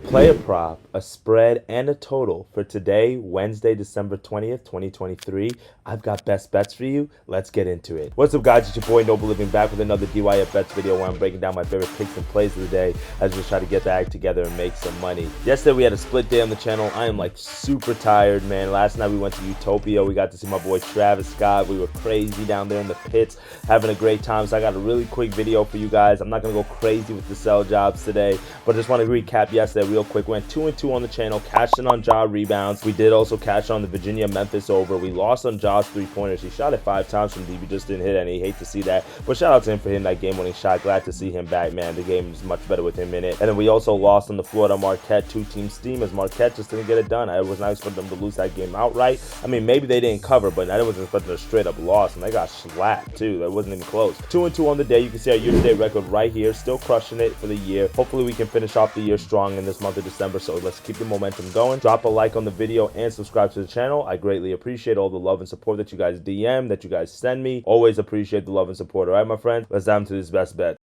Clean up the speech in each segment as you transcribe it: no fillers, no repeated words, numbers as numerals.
player prop, a spread, and a total for today, Wednesday, December 20th, 2023. I've got best bets for you. Let's get into it. What's up, guys? It's your boy Noble Living back with another DYF Bets video where I'm breaking down my favorite picks and plays of the day as we just try to get the act together and make some money. Yesterday, we had a split day on the channel. I am like super tired, man. Last night, we went to Utopia. We got to see my boy Travis Scott. We were crazy down there in the pits, having a great time. So I got a really quick video for you guys. I'm not going to go crazy with the sell jobs today, but I just want to recap yesterday real quick. Went 2-2 on the channel, cashed in on Ja rebounds. We did also cash on the Virginia-Memphis over. We lost on Ja's three-pointers. He shot it 5 times from deep. He just didn't hit any. Hate to see that, but shout out to him for hitting that game-winning shot. Glad to see him back, man. The game is much better with him in it. And then we also lost on the Florida Marquette two-team steam as Marquette just didn't get it done. I was not expecting them to lose that game outright. I mean, maybe they didn't cover, but I wasn't expecting a straight-up loss, and they got slapped too. That wasn't even close. 2-2 on the day. You can see our year-to-date record right here. Still crushing it for the year. Hopefully, we can finish off the year strong in this month of December. So let's keep the momentum going. Drop a like on the video and subscribe to the channel. I greatly appreciate all the love and support that you guys DM, that you guys send me. Always appreciate the love and support. All right, my friend, let's dive into this best bet.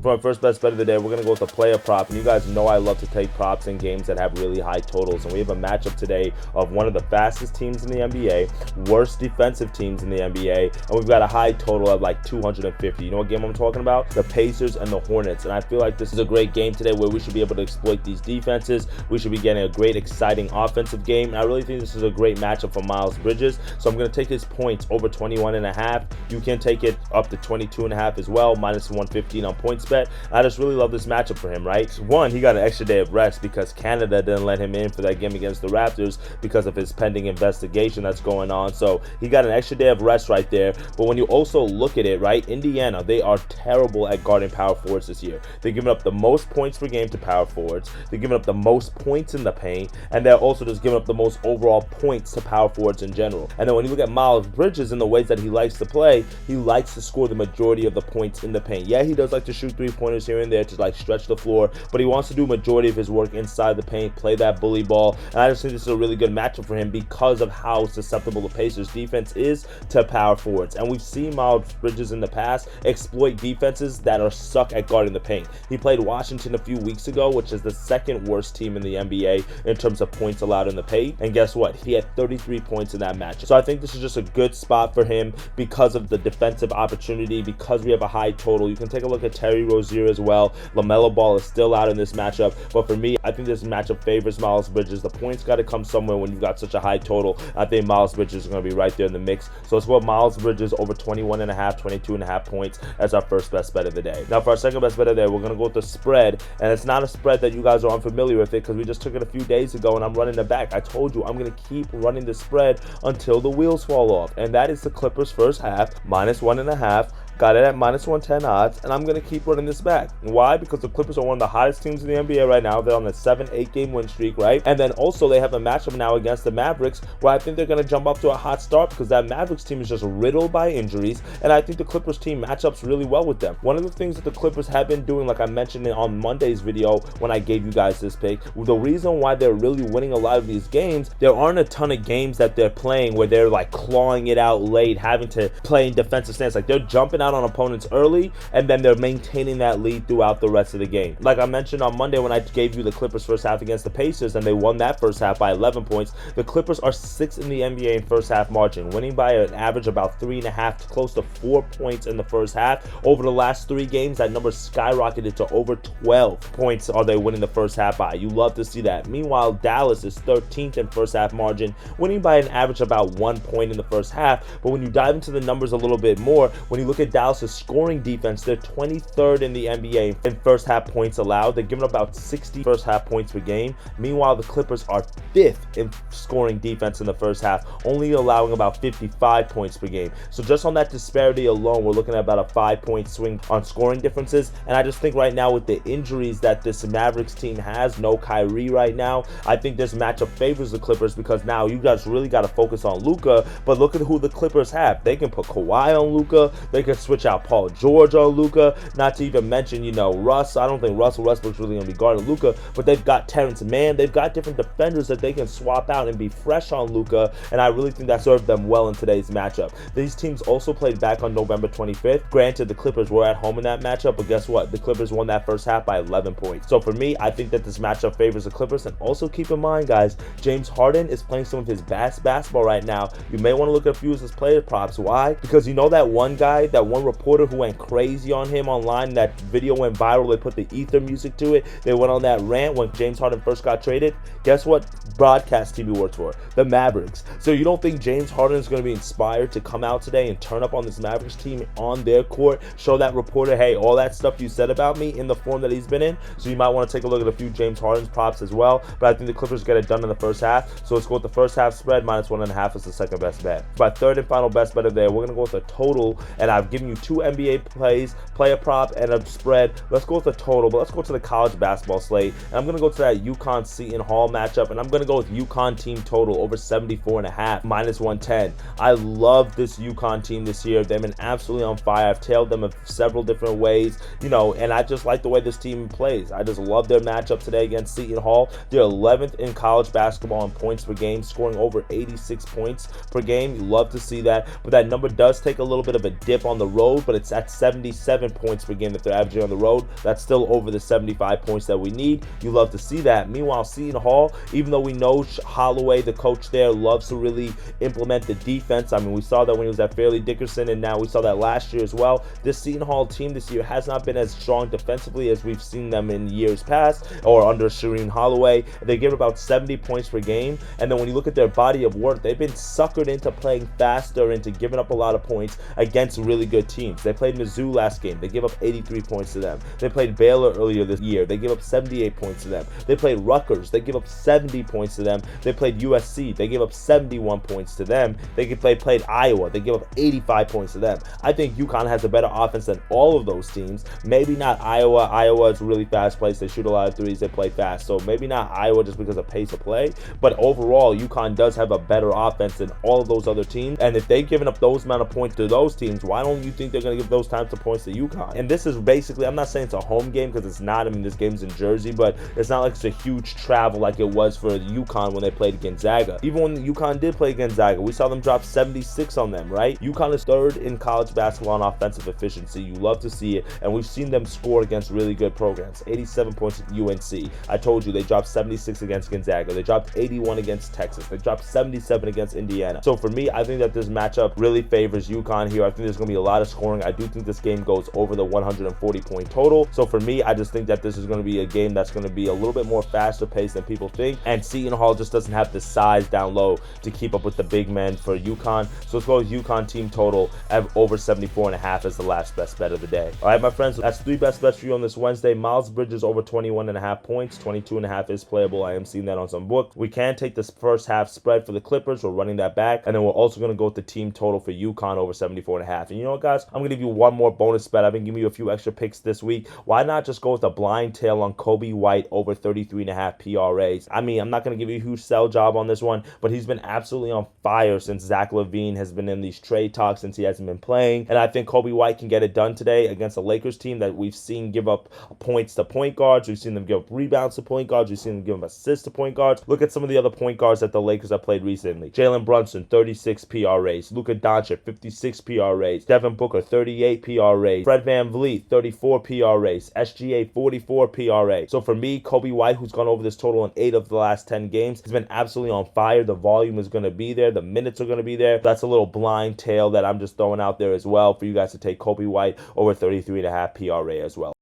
For our first best bet of the day, we're going to go with a player prop. And you guys know I love to take props in games that have really high totals. And we have a matchup today of one of the fastest teams in the NBA, worst defensive teams in the NBA, and we've got a high total of like 250. You know what game I'm talking about? The Pacers and the Hornets. And I feel like this is a great game today where we should be able to exploit these defenses. We should be getting a great, exciting offensive game. And I really think this is a great matchup for Miles Bridges. So I'm going to take his points over 21.5. You can take it up to 22.5 as well, minus 115 on points. I just really love this matchup for him, right? One, he got an extra day of rest because Canada didn't let him in for that game against the Raptors because of his pending investigation that's going on. So he got an extra day of rest right there. But when you also look at it, right, Indiana, they are terrible at guarding power forwards this year. They're giving up the most points per game to power forwards. They're giving up the most points in the paint, and they're also just giving up the most overall points to power forwards in general. And then when you look at Miles Bridges and the ways that he likes to play, he likes to score the majority of the points in the paint. Yeah, he does like to shoot three-pointers here and there to like stretch the floor, but he wants to do majority of his work inside the paint, play that bully ball. And I just think this is a really good matchup for him because of how susceptible the Pacers defense is to power forwards. And we've seen Miles Bridges in the past exploit defenses that are stuck at guarding the paint. He played Washington a few weeks ago, which is the second worst team in the NBA in terms of points allowed in the paint, and guess what? He had 33 points in that match. So I think this is just a good spot for him because of the defensive opportunity, because we have a high total. You can take a look at Terry Rozier as well. LaMelo Ball is still out in this matchup, but for me, I think this matchup favors Miles Bridges. The points got to come somewhere when you've got such a high total. I think Miles Bridges is going to be right there in the mix. So let's go with Miles Bridges over 21.5, 22.5 points as our first best bet of the day. Now for our second best bet of the day, we're going to go with the spread, and it's not a spread that you guys are unfamiliar with it because we just took it a few days ago and I'm running it back. I told you I'm going to keep running the spread until the wheels fall off, and that is the Clippers first half, minus 1.5. Got it at minus 110 odds, and I'm going to keep running this back. Why? Because the Clippers are one of the hottest teams in the NBA right now. They're on a 7-8 game win streak, right? And then also they have a matchup now against the Mavericks where I think they're going to jump up to a hot start because that Mavericks team is just riddled by injuries, and I think the Clippers team matchups really well with them. One of the things that the Clippers have been doing, like I mentioned on Monday's video when I gave you guys this pick, the reason why they're really winning a lot of these games, there aren't a ton of games that they're playing where they're like clawing it out late, having to play in defensive stance. Like they're jumping out on opponents early, and then they're maintaining that lead throughout the rest of the game. Like I mentioned on Monday when I gave you the Clippers first half against the Pacers, and they won that first half by 11 points. The Clippers are 6th in the NBA in first half margin, winning by an average about 3.5 to close to 4 points in the first half. Over the last 3 games, that number skyrocketed to over 12 points are they winning the first half by. You love to see that. Meanwhile, Dallas is 13th in first half margin, winning by an average about 1 point in the first half. But when you dive into the numbers a little bit more, when you look at Dallas's scoring defense, they're 23rd in the NBA in first half points allowed. They're giving about 60 first half points per game. Meanwhile, the Clippers are 5th in scoring defense in the first half, only allowing about 55 points per game. So just on that disparity alone, we're looking at about a 5-point swing on scoring differences. And I just think right now with the injuries that this Mavericks team has, no Kyrie right now, I think this matchup favors the Clippers because now you guys really got to focus on Luka. But look at who the Clippers have. They can put Kawhi on Luka. They can switch out Paul George on Luka, not to even mention, Russ. I don't think Russell Westbrook's really going to be guarding Luka, but they've got Terrence Mann. They've got different defenders that they can swap out and be fresh on Luka, and I really think that served them well in today's matchup. These teams also played back on November 25th. Granted, the Clippers were at home in that matchup, but guess what? The Clippers won that first half by 11 points. So for me, I think that this matchup favors the Clippers, and also keep in mind, guys, James Harden is playing some of his best basketball right now. You may want to look at a few of his player props. Why? Because you know that one guy, that one reporter who went crazy on him online, that video went viral, they put the ether music to it, they went on that rant when James Harden first got traded. Guess what broadcast team he works for? The Mavericks. So you don't think James Harden is going to be inspired to come out today and turn up on this Mavericks team on their court, show that reporter, hey, all that stuff you said about me in the form that he's been in? So you might want to take a look at a few James Harden's props as well, but I think the Clippers get it done in the first half. So let's go with the first half spread, -1.5 is the second best bet. My third and final best bet of the day, we're going to go with a total, and I've given you two NBA plays, play a prop, and a spread. Let's go with a total, but let's go to the college basketball slate, and I'm going to go to that UConn Seton Hall matchup, and I'm going to go with UConn team total over 74.5, -110. I love this UConn team this year. They've been absolutely on fire. I've tailed them in several different ways, and I just like the way this team plays. I just love their matchup today against Seton Hall. They're 11th in college basketball in points per game, scoring over 86 points per game. You love to see that, but that number does take a little bit of a dip on the road, but it's at 77 points per game that they're averaging on the road. That's still over the 75 points that we need. You love to see that. Meanwhile, Seton Hall, even though we know Holloway, the coach there, loves to really implement the defense. I mean, we saw that when he was at Fairleigh Dickinson, and now we saw that last year as well. This Seton Hall team this year has not been as strong defensively as we've seen them in years past or under Shireen Holloway. They give about 70 points per game, and then when you look at their body of work, they've been suckered into playing faster, into giving up a lot of points against really good teams. They played Mizzou last game. They gave up 83 points to them. They played Baylor earlier this year. They gave up 78 points to them. They played Rutgers. They gave up 70 points to them. They played USC. They gave up 71 points to them. They played Iowa. They gave up 85 points to them. I think UConn has a better offense than all of those teams. Maybe not Iowa. Iowa is a really fast place. They shoot a lot of threes. They play fast. So maybe not Iowa just because of pace of play. But overall, UConn does have a better offense than all of those other teams. And if they've given up those amount of points to those teams, why don't you think they're going to give those types of points to UConn? And this is basically, I'm not saying it's a home game because it's not. I mean, this game's in Jersey, but it's not like it's a huge travel like it was for UConn when they played Gonzaga. Even when UConn did play Gonzaga, we saw them drop 76 on them, right? UConn is third in college basketball on offensive efficiency. You love to see it, and we've seen them score against really good programs. 87 points at UNC. I told you they dropped 76 against Gonzaga. They dropped 81 against Texas. They dropped 77 against Indiana. So for me, I think that this matchup really favors UConn here. I think there's going to be a lot of scoring. I do think this game goes over the 140 point total. So for me, I just think that this is going to be a game that's going to be a little bit more faster paced than people think. And Seton Hall just doesn't have the size down low to keep up with the big men for UConn. So let's go with UConn team total at over 74.5 as the last best bet of the day. All right, my friends, that's three best bets for you on this Wednesday. Miles Bridges over 21.5 points. 22.5 is playable. I am seeing that on some books. We can take this first half spread for the Clippers. We're running that back. And then we're also going to go with the team total for UConn over 74.5. And you know what, guys? I'm going to give you one more bonus bet. I've been giving you a few extra picks this week. Why not just go with a blind tail on Kobe White over 33.5 PRAs? I mean, I'm not going to give you a huge sell job on this one, but he's been absolutely on fire since Zach LaVine has been in these trade talks, since he hasn't been playing. And I think Kobe White can get it done today against a Lakers team that we've seen give up points to point guards. We've seen them give up rebounds to point guards. We've seen them give up assists to point guards. Look at some of the other point guards that the Lakers have played recently. Jalen Brunson, 36 PRAs. Luka Doncic, 56 PRAs. Devin Booker, 38 PRAs. Fred VanVleet, 34 PRAs. SGA, 44 PRA. So for me, Kobe White, who's gone over this total in 8 of the last 10 games, has been absolutely on fire. The volume is going to be there. The minutes are going to be there. That's a little blind tail that I'm just throwing out there as well for you guys to take Kobe White over 33.5 PRA as well.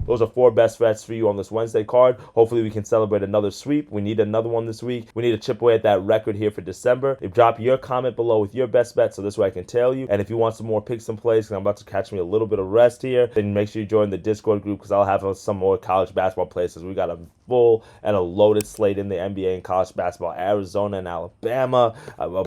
Those are 4 best bets for you on this Wednesday card. Hopefully we can celebrate another sweep. We need another one this week. We need to chip away at that record here for December. Drop your comment below with your best bet so this way I can tell you. And if you want some more picks and plays, because I'm about to catch me a little bit of rest here, then make sure you join the Discord group because I'll have some more college basketball plays. We got a full and a loaded slate in the NBA and college basketball. Arizona and Alabama,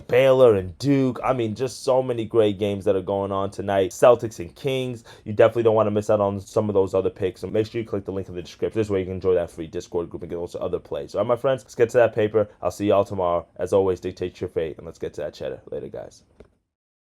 Baylor and Duke. I mean, just so many great games that are going on tonight. Celtics and Kings. You definitely don't want to miss out on some of those other picks. So make sure you click the link in the description. This way you can enjoy that free Discord group and get those other plays. All right, my friends, let's get to that paper. I'll see y'all tomorrow. As always, dictate your fate, and let's get to that cheddar. Later, guys.